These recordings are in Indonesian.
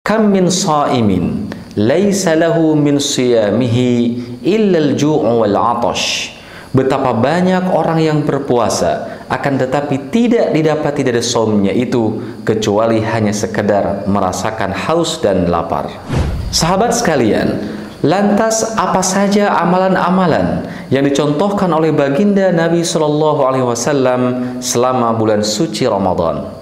Kam min sha'imin laisa lahu min siyamihi illa al-ju'u wal 'atash. Betapa banyak orang yang berpuasa akan tetapi tidak didapati dari saumnya itu kecuali hanya sekedar merasakan haus dan lapar. Sahabat sekalian, lantas apa saja amalan-amalan yang dicontohkan oleh baginda Nabi Shallallahu Alaihi Wasallam selama bulan suci Ramadan?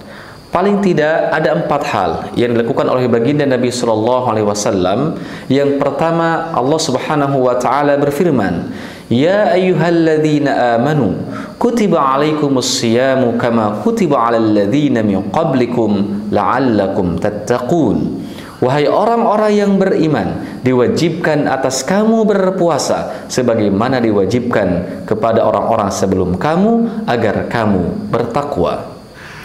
Paling tidak ada 4 hal yang dilakukan oleh baginda Nabi Shallallahu Alaihi Wasallam. Yang pertama, Allah Subhanahu Wa Taala berfirman, Ya ayyuhalladzina amanu kutiba alaikumus siyamu kama kutiba alal ladzina min qablikum la'allakum tattaqun. Wahai orang-orang yang beriman, diwajibkan atas kamu berpuasa sebagaimana diwajibkan kepada orang-orang sebelum kamu agar kamu bertakwa.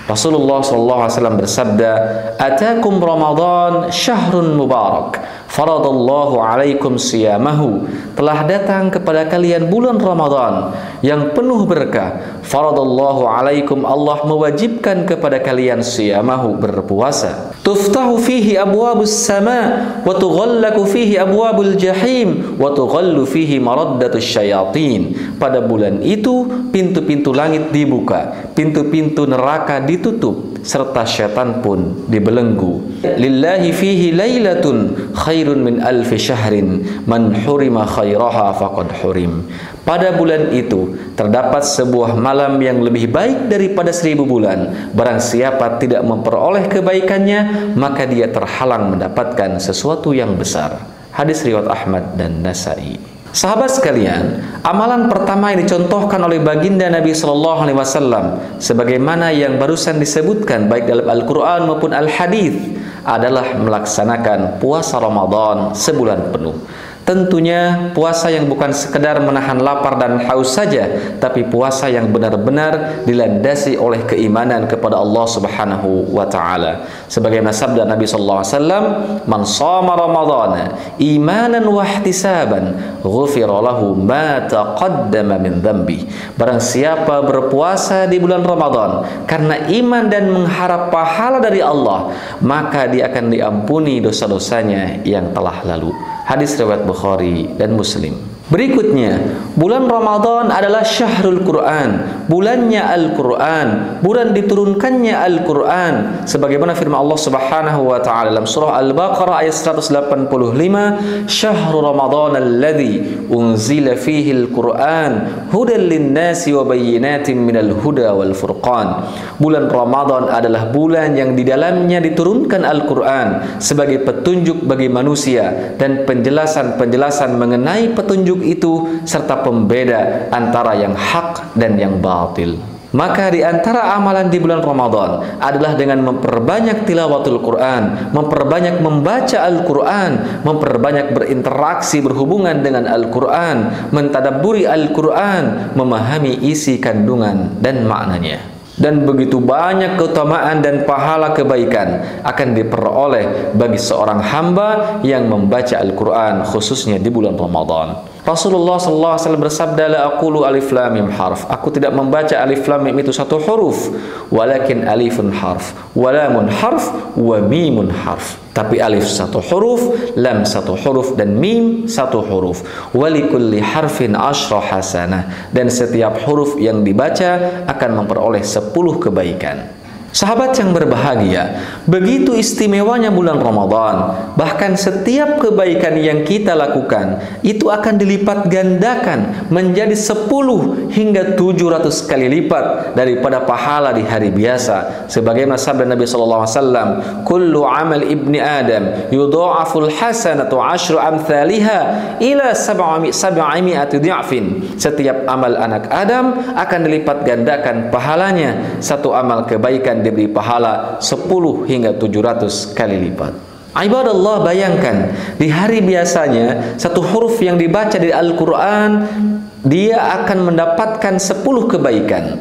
Rasulullah SAW bersabda, Atakum Ramadan syahrun mubarak, faradallahu alaikum siyamahu. Telah datang kepada kalian bulan Ramadan yang penuh berkah. Faradallahu alaikum, Allah mewajibkan kepada kalian siyamahu, berpuasa. Tuftahu fihi abwabus sama wa tughallaku fihi abwabul jahim wa tughallu fihi maraddatus syayatin. Pada bulan itu pintu-pintu langit dibuka, pintu-pintu neraka ditutup, serta syaitan pun dibelenggu. Lillahi fihi lailatun khairun min alfi syahrin man hurima khairaha faqad hurim. Pada bulan itu terdapat sebuah malam yang lebih baik daripada 1000 bulan. Barang siapa tidak memperoleh kebaikannya, maka dia terhalang mendapatkan sesuatu yang besar. Hadis riwayat Ahmad dan Nasai. Sahabat sekalian, amalan pertama yang dicontohkan oleh baginda Nabi Shallallahu Alaihi Wasallam, sebagaimana yang barusan disebutkan baik dalam Al-Quran maupun Al-Hadis, adalah melaksanakan puasa Ramadan sebulan penuh. Tentunya puasa yang bukan sekedar menahan lapar dan haus saja, tapi puasa yang benar-benar dilandasi oleh keimanan kepada Allah Subhanahu wa taala. Sebagaimana sabda Nabi sallallahu alaihi wasallam, "Man shama Ramadhana imanan wa ihtisaban, ghufira lahu ma taqaddama min dhanbi." Barang siapa berpuasa di bulan Ramadan karena iman dan mengharap pahala dari Allah, maka dia akan diampuni dosa-dosanya yang telah lalu. Hadis riwayat Bukhari dan Muslim. Berikutnya, bulan Ramadan adalah syahrul Quran, bulannya Al-Quran, bulan diturunkannya Al-Quran, sebagaimana firman Allah Subhanahu wa taala dalam surah Al-Baqarah ayat 185, "Syahrul Ramadan alladzi unzila fihi al-Quran hudan lin-nasi wa bayyinatin minal huda wal furqan." Bulan Ramadan adalah bulan yang di dalamnya diturunkan Al-Quran sebagai petunjuk bagi manusia dan penjelasan-penjelasan mengenai petunjuk itu serta pembeda antara yang hak dan yang batil. Maka di antara amalan di bulan Ramadan adalah dengan memperbanyak tilawatul Quran, memperbanyak membaca Al-Quran, memperbanyak berinteraksi berhubungan dengan Al-Quran, mentadabburi Al-Quran, memahami isi kandungan dan maknanya. Dan begitu banyak keutamaan dan pahala kebaikan akan diperoleh bagi seorang hamba yang membaca Al-Quran khususnya di bulan Ramadan. Rasulullah SAW bersabda, "La aqulu alif lam mim harf." Aku tidak membaca alif lam mim itu satu huruf, walakin alifun harf, wa lamun harf, wa mimun harf. Tapi alif satu huruf, lam satu huruf, dan mim satu huruf. Wa likulli harfin asyra hasanah. Dan setiap huruf yang dibaca akan memperoleh 10 kebaikan. Sahabat yang berbahagia, begitu istimewanya bulan Ramadan. Bahkan setiap kebaikan yang kita lakukan itu akan dilipat gandakan menjadi 10 hingga 700 kali lipat daripada pahala di hari biasa. Sebagaimana sabda Nabi sallallahu alaihi wasallam, "Kullu amal ibni Adam yudha'aful hasanatu 'asyru amthaliha ila 700 dhi'fin." Setiap amal anak Adam akan dilipat gandakan pahalanya. Satu amal kebaikan diberi pahala 10 hingga 700 kali lipat. Ibadallah, bayangkan di hari biasanya satu huruf yang dibaca di Al-Quran dia akan mendapatkan 10 kebaikan.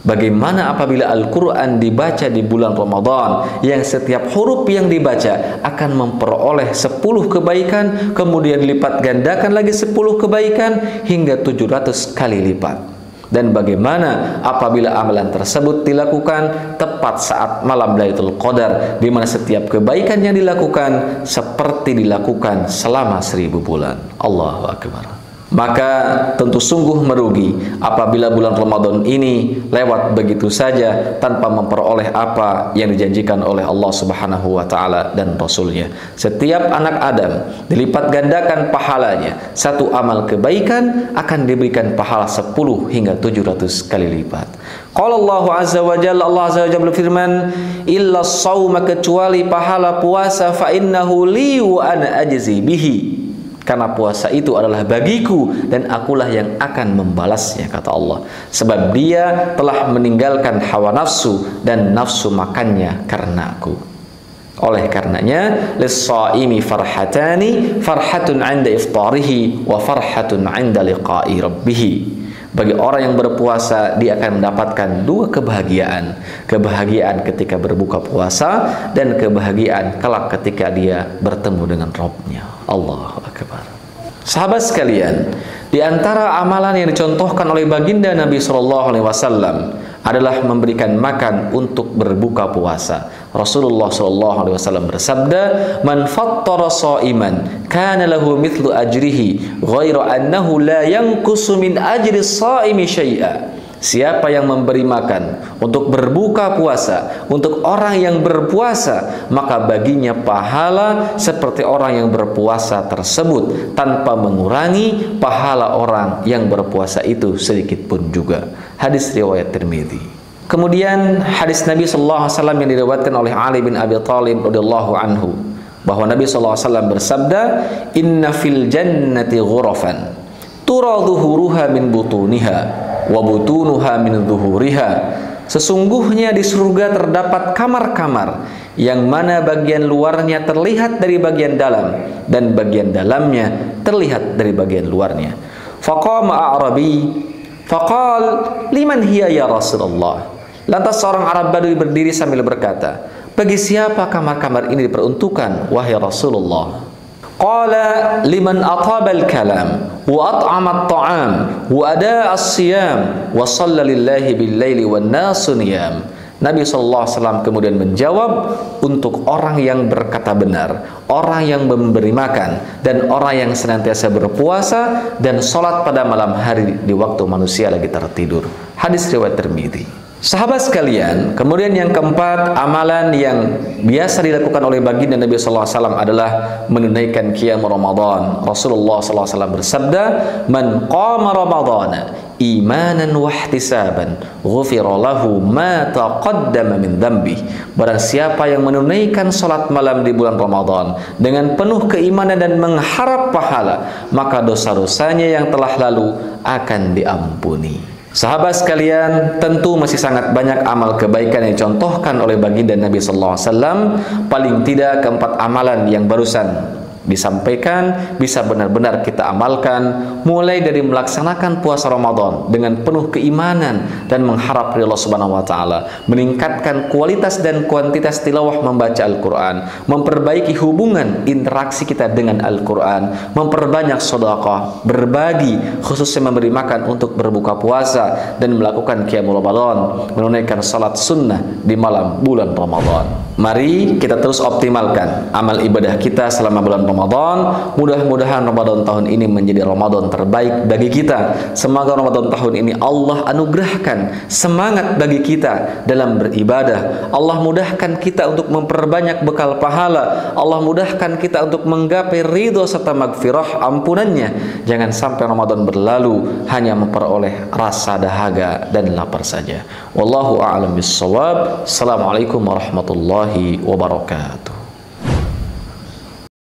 Bagaimana apabila Al-Quran dibaca di bulan Ramadan yang setiap huruf yang dibaca akan memperoleh 10 kebaikan, kemudian dilipat gandakan lagi 10 kebaikan hingga 700 kali lipat. Dan bagaimana apabila amalan tersebut dilakukan tepat saat malam Lailatul Qadar, di mana setiap kebaikan yang dilakukan seperti dilakukan selama 1000 bulan. Allahu Akbar. Maka tentu sungguh merugi apabila bulan Ramadan ini lewat begitu saja tanpa memperoleh apa yang dijanjikan oleh Allah Subhanahu wa taala dan Rasulnya. Setiap anak Adam dilipat gandakan pahalanya. Satu amal kebaikan akan diberikan pahala 10 hingga 700 kali lipat. Qala Allah Azza wa Jalla, Allah Azza wa Jalla berfirman, illa shauma, kecuali pahala puasa, fa innahu li wa ana ajzi bihi. Karena puasa itu adalah bagiku dan akulah yang akan membalasnya, kata Allah. Sebab dia telah meninggalkan hawa nafsu dan nafsu makannya karena aku. Oleh karenanya, lis-shaimi farhatani, farhatun 'inda iftarihi wa farhatun 'inda liqa'i rabbih. Bagi orang yang berpuasa, dia akan mendapatkan dua kebahagiaan. Kebahagiaan ketika berbuka puasa dan kebahagiaan kelak ketika dia bertemu dengan Rabb-Nya. Allahu Akbar. Sahabat sekalian, di antara amalan yang dicontohkan oleh baginda Nabi SAW adalah memberikan makan untuk berbuka puasa. Rasulullah SAW bersabda, "Man fattara sha'iman kana lahu mithlu ajrihi ghairu annahu la yanqusu min ajri shaimi syai'a." Siapa yang memberi makan untuk berbuka puasa untuk orang yang berpuasa, maka baginya pahala seperti orang yang berpuasa tersebut tanpa mengurangi pahala orang yang berpuasa itu sedikit pun juga. Hadis riwayat Tirmidzi. Kemudian hadis Nabi sallallahu alaihi wasallam yang diriwayatkan oleh Ali bin Abi Thalib radhiyallahu anhu, bahwa Nabi sallallahu alaihi wasallam bersabda, "Inna fil jannati ghurafan tura dhuhuruha min butuniha wa butunuha min dhuhuriha." Sesungguhnya di surga terdapat kamar-kamar yang mana bagian luarnya terlihat dari bagian dalam dan bagian dalamnya terlihat dari bagian luarnya. Faqama a'rabi faqal liman hiya ya Rasulullah. Lantas seorang Arab Badui berdiri sambil berkata, "Bagi siapa kamar-kamar ini diperuntukkan, wahai Rasulullah?" Qala liman ataba al-kalam wa at'ama at-ta'am wa ada as-siyam wa shalla lillahi bil-laili wan nasu niyam. Nabi SAW kemudian menjawab, untuk orang yang berkata benar, orang yang memberi makan, dan orang yang senantiasa berpuasa dan sholat pada malam hari di waktu manusia lagi tertidur. Hadis riwayat Tirmidzi. Sahabat sekalian, kemudian yang keempat, amalan yang biasa dilakukan oleh baginda Nabi SAW adalah menunaikan qiyam Ramadan. Rasulullah SAW bersabda, "Man qama Ramadana imanan wa ihtisaban, ghufira lahu ma taqaddama min dhanbi." Barang siapa yang menunaikan salat malam di bulan Ramadan dengan penuh keimanan dan mengharap pahala, maka dosa-dosanya yang telah lalu akan diampuni. Sahabat sekalian, tentu masih sangat banyak amal kebaikan yang dicontohkan oleh baginda Nabi SAW. Paling tidak keempat amalan yang barusan disampaikan bisa benar-benar kita amalkan, mulai dari melaksanakan puasa Ramadan dengan penuh keimanan dan mengharap ridha Allah Subhanahu wa taala, meningkatkan kualitas dan kuantitas tilawah membaca Al-Qur'an, memperbaiki hubungan interaksi kita dengan Al-Qur'an, memperbanyak sedekah, berbagi, khususnya memberi makan untuk berbuka puasa, dan melakukan qiyamul Ramadan, menunaikan salat sunnah di malam bulan Ramadan. Mari kita terus optimalkan amal ibadah kita selama bulan Ramadan. Mudah-mudahan Ramadan tahun ini menjadi Ramadan terbaik bagi kita. Semoga Ramadan tahun ini Allah anugerahkan semangat bagi kita dalam beribadah. Allah mudahkan kita untuk memperbanyak bekal pahala. Allah mudahkan kita untuk menggapai ridho serta magfirah ampunannya. Jangan sampai Ramadan berlalu hanya memperoleh rasa dahaga dan lapar saja. Wallahu a'lam bissawab. Assalamualaikum warahmatullahi wabarakatuh.